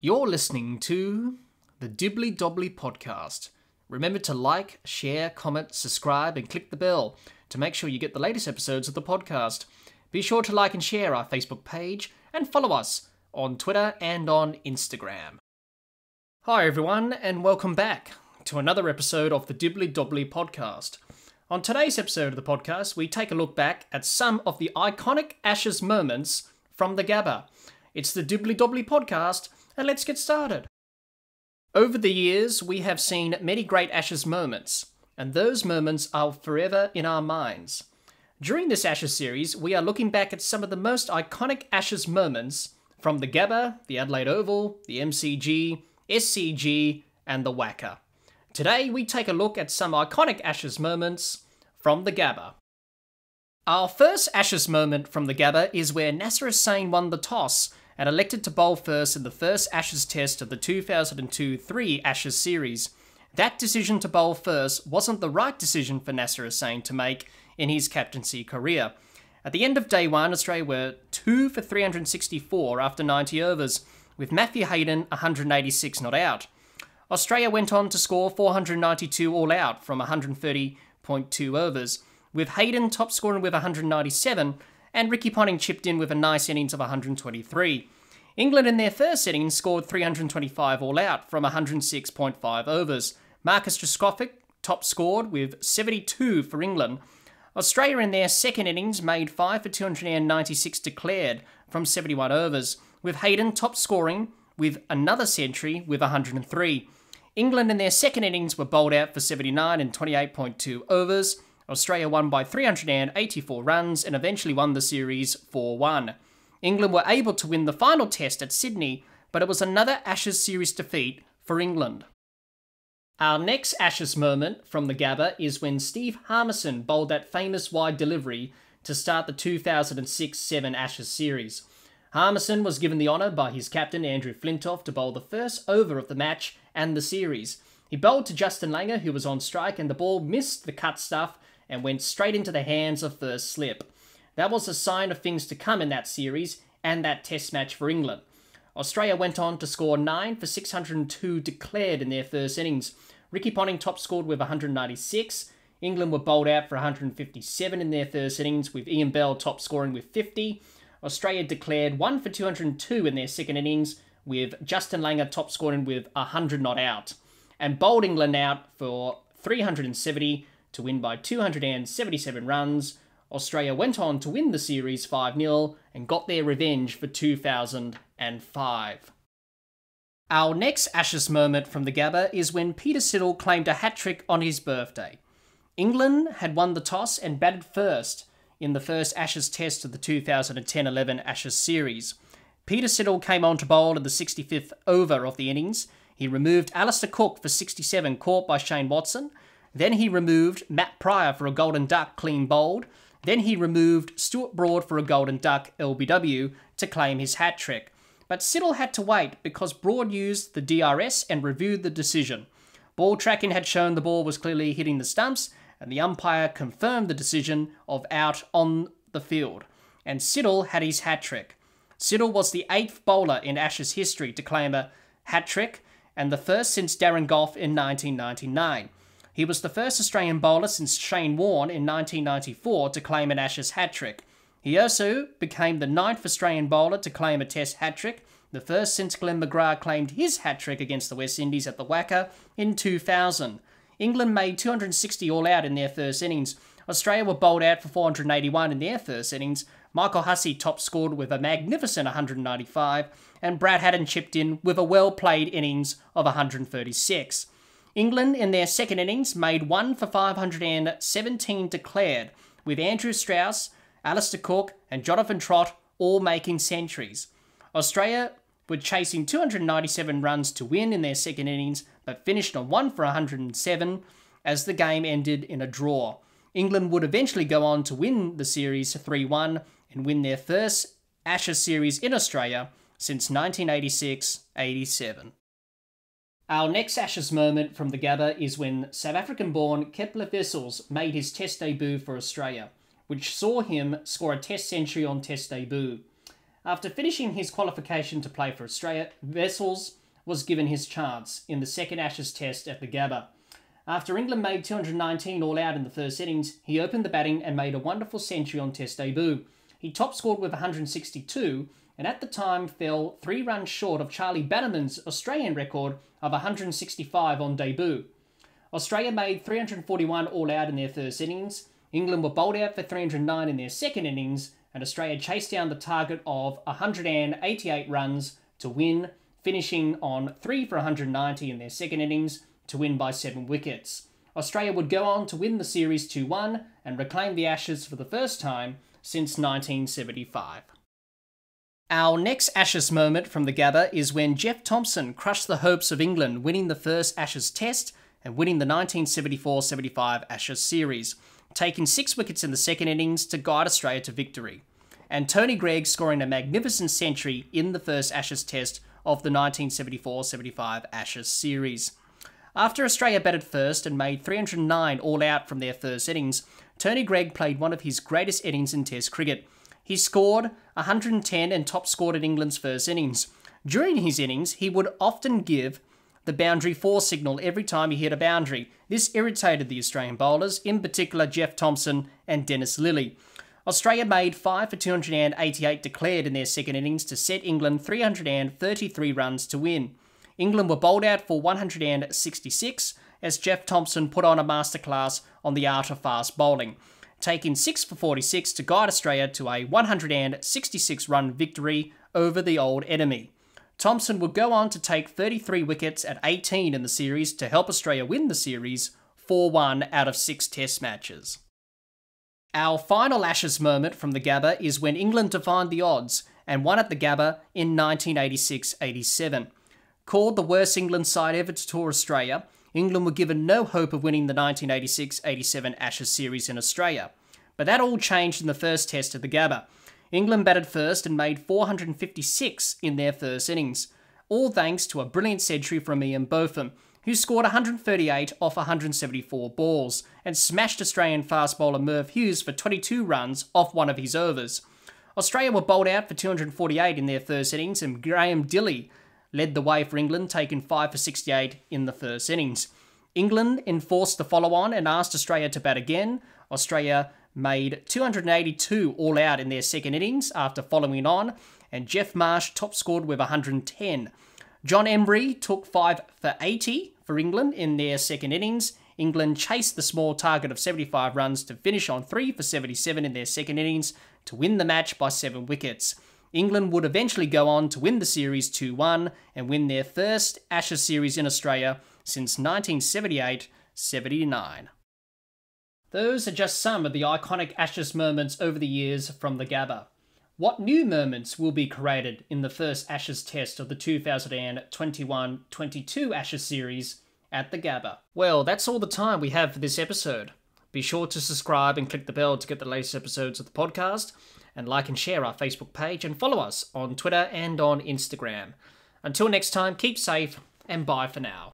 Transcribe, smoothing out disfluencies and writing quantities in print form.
You're listening to the Dibbly Dobbly Podcast. Remember to like, share, comment, subscribe, and click the bell to make sure you get the latest episodes of the podcast. Be sure to like and share our Facebook page and follow us on Twitter and on Instagram. Hi everyone, and welcome back to another episode of the Dibbly Dobbly Podcast. On today's episode of the podcast, we take a look back at some of the iconic Ashes moments from the GABBA. It's the Dibbly Dobbly Podcast, and let's get started. Over the years, we have seen many great Ashes moments, and those moments are forever in our minds. During this Ashes series, we are looking back at some of the most iconic Ashes moments from the GABBA, the Adelaide Oval, the MCG, SCG, and the WACA. Today, we take a look at some iconic Ashes moments from the GABBA. Our first Ashes moment from the GABBA is where Nassir Hussain won the toss and elected to bowl first in the first Ashes test of the 2002-3 Ashes series. That decision to bowl first wasn't the right decision for Nassir Hussain to make in his captaincy career. At the end of day one, Australia were 2 for 364 after 90 overs, with Matthew Hayden 186 not out. Australia went on to score 492 all out from 130.2 overs, with Hayden top scoring with 197 and Ricky Ponting chipped in with a nice innings of 123. England in their first innings scored 325 all out from 106.5 overs. Marcus Trescothick top scored with 72 for England. Australia in their second innings made 5 for 296 declared from 71 overs, with Hayden top scoring with another century with 103. England in their second innings were bowled out for 79 and 28.2 overs. Australia won by 384 runs and eventually won the series 4-1. England were able to win the final test at Sydney, but it was another Ashes series defeat for England. Our next Ashes moment from the GABBA is when Steve Harmison bowled that famous wide delivery to start the 2006-7 Ashes series. Harmison was given the honour by his captain Andrew Flintoff to bowl the first over of the match and the series. He bowled to Justin Langer, who was on strike, and the ball missed the cut stuff and went straight into the hands of first slip. That was a sign of things to come in that series and that test match for England. Australia went on to score 9 for 602 declared in their first innings. Ricky Ponting top scored with 196. England were bowled out for 157 in their first innings, with Ian Bell top scoring with 50. Australia declared 1 for 202 in their second innings, with Justin Langer top scoring with 100 not out, and bowled England out for 370 to win by 277 runs. Australia went on to win the series 5-0 and got their revenge for 2005. Our next Ashes moment from the GABBA is when Peter Siddle claimed a hat-trick on his birthday. England had won the toss and batted first in the first Ashes test of the 2010-11 Ashes series. Peter Siddle came on to bowl in the 65th over of the innings. He removed Alistair Cook for 67 caught by Shane Watson. Then he removed Matt Pryor for a golden duck clean bowled. Then he removed Stuart Broad for a golden duck LBW to claim his hat-trick. But Siddle had to wait because Broad used the DRS and reviewed the decision. Ball tracking had shown the ball was clearly hitting the stumps, and the umpire confirmed the decision of out on the field. And Siddle had his hat-trick. Siddle was the 8th bowler in Ashes history to claim a hat-trick, and the first since Darren Gough in 1999. He was the first Australian bowler since Shane Warne in 1994 to claim an Ashes hat-trick. He also became the 9th Australian bowler to claim a Test hat-trick, the first since Glenn McGrath claimed his hat-trick against the West Indies at the WACA in 2000. England made 260 all out in their first innings. Australia were bowled out for 481 in their first innings. Michael Hussey top scored with a magnificent 195, and Brad Haddin chipped in with a well-played innings of 136. England in their second innings made 1 for 517 declared, with Andrew Strauss, Alistair Cook and Jonathan Trott all making centuries. Australia were chasing 297 runs to win in their second innings, but finished on 1 for 107 as the game ended in a draw. England would eventually go on to win the series 3-1 and win their first Ashes series in Australia since 1986-87. Our next Ashes moment from the GABBA is when South African-born Kepler Wessels made his Test debut for Australia, which saw him score a Test century on Test debut. After finishing his qualification to play for Australia, Wessels was given his chance in the second Ashes Test at the GABBA. After England made 219 all out in the first innings, he opened the batting and made a wonderful century on Test debut. He top scored with 162 and at the time fell 3 runs short of Charlie Bannerman's Australian record of 165 on debut. Australia made 341 all out in their first innings. England were bowled out for 309 in their second innings, and Australia chased down the target of 188 runs to win, finishing on 3 for 190 in their second innings to win by 7 wickets. Australia would go on to win the series 2-1 and reclaim the Ashes for the first time since 1975. Our next Ashes moment from the GABBA is when Thomson crushed the hopes of England, winning the first Ashes Test and winning the 1974-75 Ashes series, taking 6 wickets in the second innings to guide Australia to victory, and Greig scoring a magnificent century in the first Ashes Test of the 1974-75 Ashes series. After Australia batted first and made 309 all out from their first innings, Greig played one of his greatest innings in Test cricket. He scored 110 and top scored in England's first innings. During his innings, he would often give the boundary 4 signal every time he hit a boundary. This irritated the Australian bowlers, in particular Thomson and Dennis Lillee. Australia made 5 for 288 declared in their second innings to set England 333 runs to win. England were bowled out for 166 as Thomson put on a masterclass on the art of fast bowling, taking 6 for 46 to guide Australia to a 166-run victory over the old enemy. Thomson would go on to take 33 wickets at 18 in the series to help Australia win the series 4-1 out of 6 Test matches. Our final Ashes moment from the GABBA is when England defied the odds and won at the GABBA in 1986-87. Called the worst England side ever to tour Australia, England were given no hope of winning the 1986-87 Ashes series in Australia. But that all changed in the first Test of the GABBA. England batted first and made 456 in their first innings, all thanks to a brilliant century from Ian Botham, who scored 138 off 174 balls and smashed Australian fast bowler Merv Hughes for 22 runs off one of his overs. Australia were bowled out for 248 in their first innings, and Graham Dilley led the way for England, taking 5 for 68 in the first innings. England enforced the follow-on and asked Australia to bat again. Australia made 282 all out in their second innings after following on, and Geoff Marsh top scored with 110. John Embry took 5 for 80 for England in their second innings. England chased the small target of 75 runs to finish on 3 for 77 in their second innings to win the match by 7 wickets. England would eventually go on to win the series 2-1 and win their first Ashes series in Australia since 1978-79. Those are just some of the iconic Ashes moments over the years from the GABBA. What new moments will be created in the first Ashes Test of the 2021-22 Ashes series at the GABBA? Well, that's all the time we have for this episode. Be sure to subscribe and click the bell to get the latest episodes of the podcast, and like and share our Facebook page and follow us on Twitter and on Instagram. Until next time, keep safe and bye for now.